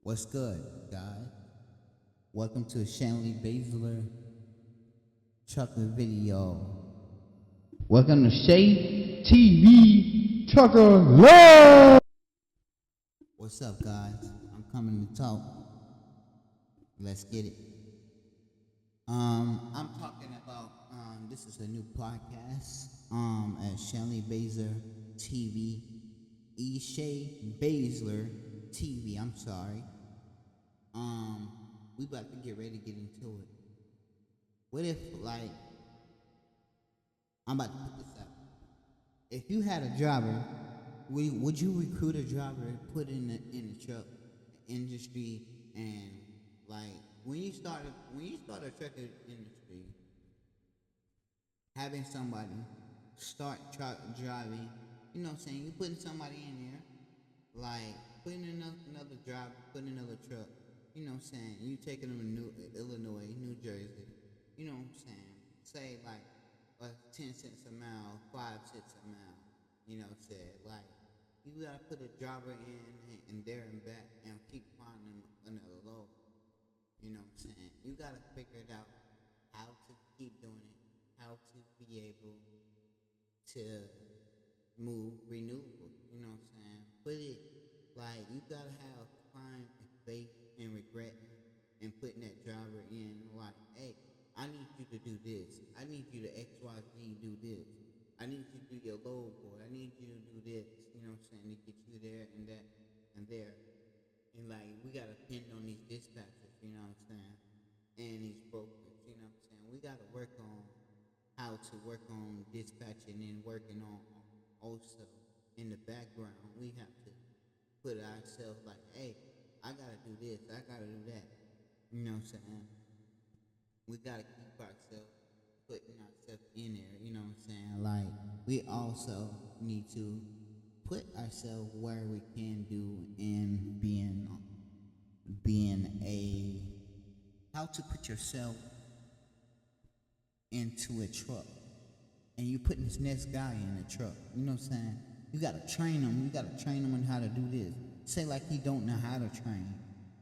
What's good, guys? Welcome to Shanley Baszler Chocolate Video. Welcome to Shay TV Chocolate. What's up, guys? I'm coming to talk. Let's get it. I'm talking about this is a new podcast at Shanley Baszler TV. Shay Baszler TV. I'm sorry. We about to get ready to get into it. What if, like, I'm about to put this out. If you had a driver, would you recruit a driver, put in the truck industry, and like when you start a truck industry, having somebody start driving, you know what I'm saying? You putting somebody in there, like putting another driver, putting another truck. You know what I'm saying? You taking them to Illinois, New Jersey. You know what I'm saying? Say like 10 cents a mile, 5 cents a mile. You know what I'm saying? Like you gotta put a driver in and there and back and keep finding another load. You know what I'm saying? You gotta figure it out how to keep doing it, how to be able to move renewable. You know what I'm saying? Put it like you gotta have time and faith and regret and putting that driver in like, hey, I need you to do this. I need you to XYZ do this. I need you to do your load board. I need you to do this. You know what I'm saying? To get you there and that and there. And like we gotta depend on these dispatchers, you know what I'm saying? And these brokers, you know what I'm saying? We gotta work on how to work on dispatching and working on also in the background. We have to put ourselves like, hey, I gotta do this, I gotta do that. You know what I'm saying? We gotta keep ourselves putting ourselves in there, you know what I'm saying? Like we also need to put ourselves where we can do in being a how to put yourself into a truck and you putting this next guy in a truck. You know what I'm saying? You gotta train him. You gotta train him on how to do this. Say like he don't know how to train.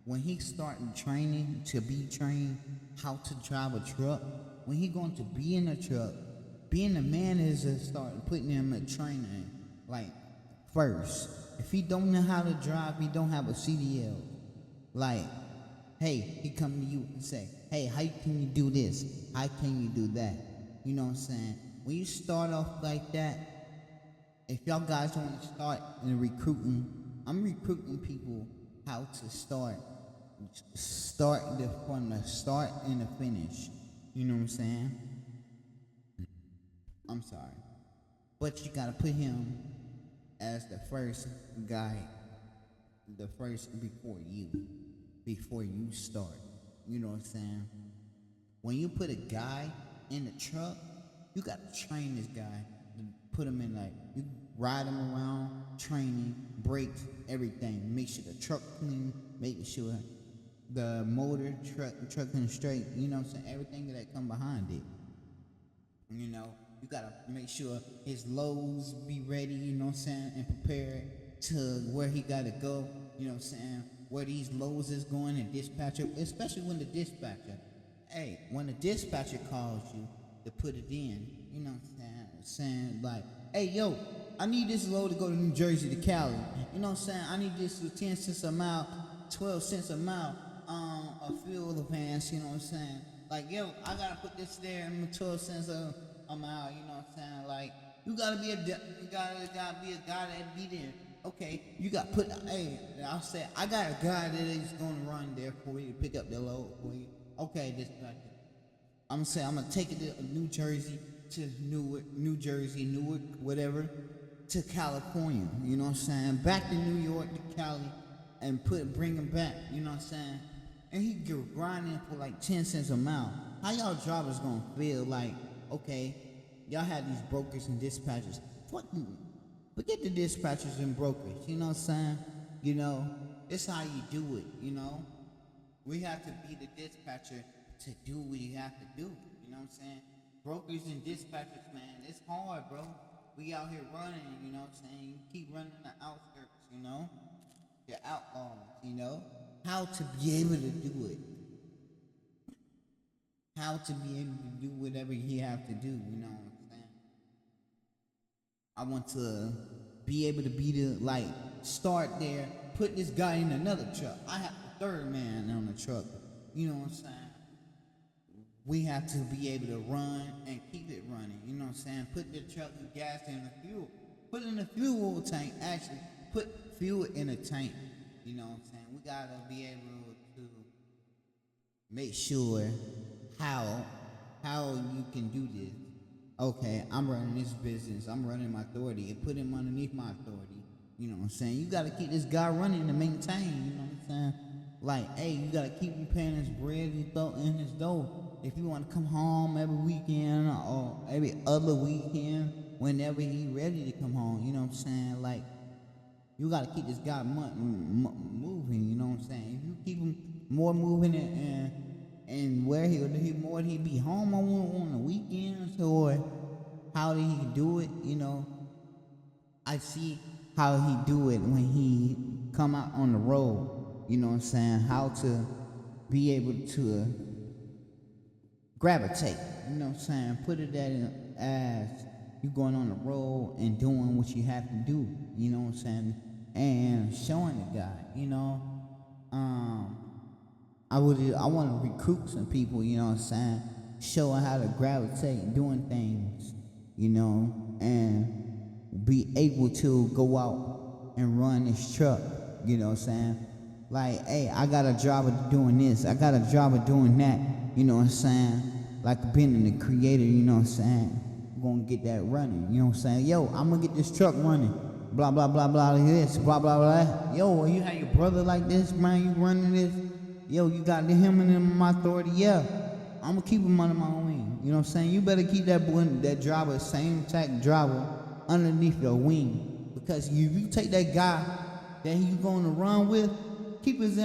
When he starting training to be trained how to drive a truck, when he going to be in a truck, being a man is to start putting him at training like first. If he don't know how to drive, he don't have a CDL. Like, hey, he come to you and say, hey, how can you do this? How can you do that? You know what I'm saying? When you start off like that, if y'all guys want to start in recruiting, I'm recruiting people how to start from the start and the finish. You know what I'm saying? I'm sorry. But you gotta put him as the first guy, the first before you start. You know what I'm saying? When you put a guy in the truck, you gotta train this guy. Put him in like you ride him around, training, brakes, everything. Make sure the truck clean, making sure the motor trucking straight. You know what I'm saying? Everything that come behind it. You know, you gotta make sure his loads be ready. You know what I'm saying, and prepared to where he gotta go. You know what I'm saying? Where these loads is going and dispatcher, especially when the dispatcher, hey, when the dispatcher calls you to put it in, you know what I'm saying like, hey, yo, I need this load to go to New Jersey to Cali. You know what I'm saying? I need this for 10 cents a mile, 12 cents a mile, a fuel advance, you know what I'm saying? Like, yo, I gotta put this there and 12 cents a mile, you know what I'm saying? Like, you gotta be you gotta be a guy that be there. Okay, you got put. Hey, I'll say I got a guy that is gonna run there for you to pick up the load for you. Okay, this guy. I'm gonna say I'm gonna take it to New Jersey, to Newark, whatever, to California. You know what I'm saying? Back to New York to Cali, and bring him back. You know what I'm saying? And he get grinding for like 10 cents a mile. How y'all drivers gonna feel like? Okay, y'all had these brokers and dispatchers. Forget the dispatchers and brokers. You know what I'm saying? You know, it's how you do it. You know. We have to be the dispatcher to do what you have to do. You know what I'm saying? Brokers and dispatchers, man, it's hard, bro. We out here running, you know what I'm saying? You keep running the outskirts, you know? You're outlaws, you know? how to be able to do it, how to be able to do whatever he have to do. You know what I'm saying? I want to be able to be the like start there, put this guy in another truck. I have the third man on the truck. You know what I'm saying? We have to be able to run and keep it running. You know what I'm saying? Put the truck with gas in the fuel. Put in the fuel tank. Actually, put fuel in a tank. You know what I'm saying? We gotta be able to make sure how you can do this. Okay, I'm running this business. I'm running my authority and put him underneath my authority. You know what I'm saying? You gotta keep this guy running to maintain. You know what I'm saying? Like, hey, you gotta keep him paying his bread in his dough. If you want to come home every weekend or every other weekend, whenever he ready to come home, you know what I'm saying? Like, you gotta keep this guy moving. You know what I'm saying? If you keep him more moving and where he'll be home on the weekends or how he do it, you know. I see how he do it when he come out on the road. You know what I'm saying? How to be able to gravitate. You know what I'm saying? Put it as you going on the road and doing what you have to do. You know what I'm saying? And showing the guy. You know, I want to recruit some people. You know what I'm saying? Showing how to gravitate, doing things. You know, and be able to go out and run this truck. You know what I'm saying? Like, hey, I got a job of doing this. I got a job of doing that. You know what I'm saying? Like being the creator, you know what I'm saying? I'm gonna get that running. You know what I'm saying? Yo, I'm gonna get this truck running. Blah, blah, blah, blah, this, blah, blah, blah. Yo, you have your brother like this, man, you running this. Yo, you got him in my authority. Yeah, I'm gonna keep him under my wing. You know what I'm saying? You better keep that boy, that driver, same type driver, underneath your wing. Because if you take that guy that you going to run with, keep his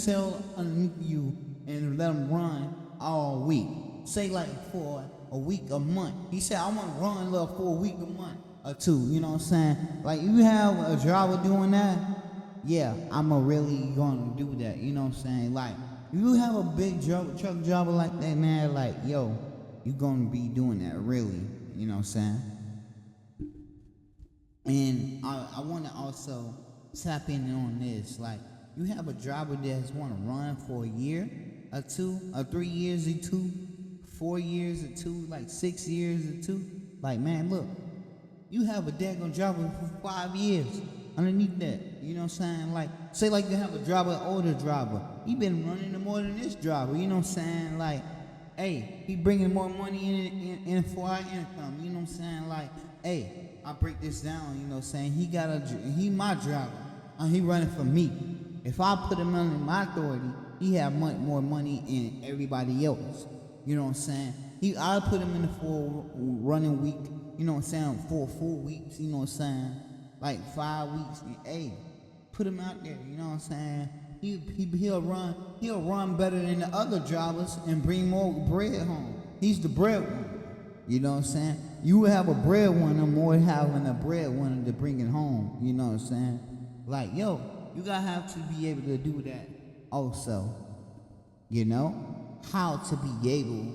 tail underneath you and let him run all week. Say like for a week, a month. He said, I want to run love for a week, a month or two. You know what I'm saying? Like you have a driver doing that, yeah, I'm really gonna do that. You know what I'm saying? Like you have a big truck driver like that, man. Like yo, you gonna be doing that really. You know what I'm saying? And I want to also tap in on this. Like, you have a driver that's want to run for a year or two, or 3 years or 2, 4 years or 2, like 6 years or 2. Like, man, look, you have a daggone driver for 5 years underneath that. You know what I'm saying? Like, say like you have a driver, an older driver. He been running more than this driver. You know what I'm saying? Like, hey, he bringing more money in for our income. You know what I'm saying? Like, hey, I break this down. You know what I'm saying? He my driver. He running for me. If I put him under my authority, he have much more money than everybody else. You know what I'm saying? I put him in the full running week. You know what I'm saying? For 4 weeks. You know what I'm saying? Like 5 weeks. Hey, put him out there. You know what I'm saying? He'll run better than the other drivers and bring more bread home. He's the breadwinner. You know what I'm saying? You will have a breadwinner more than having a breadwinner to bring it home. You know what I'm saying? Like, yo, you gotta have to be able to do that also. You know? How to be able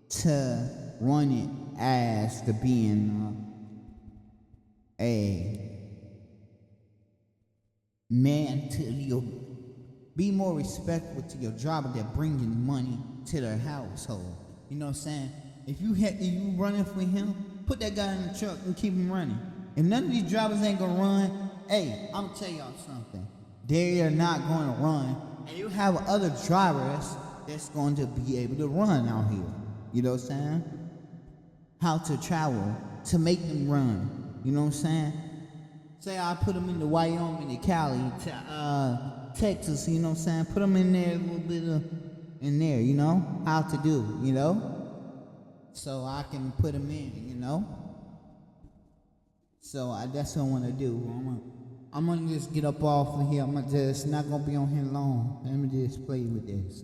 to run it as to being a man to your, be more respectful to your driver that bringing money to their household. You know what I'm saying? If you running for him, put that guy in the truck and keep him running. If none of these drivers ain't gonna run, hey, I'm gonna tell y'all something. They are not gonna run, and you have other drivers that's going to be able to run out here. You know what I'm saying? How to travel to make them run. You know what I'm saying? Say I put them in the Wyoming, to Cali, to Texas. You know what I'm saying? Put them in there a little bit in there. You know how to do. You know. So I can put them in, you know. So that's what I want to do. I'm gonna just get up off of here. I'm just not gonna be on here long. Let me just play with this.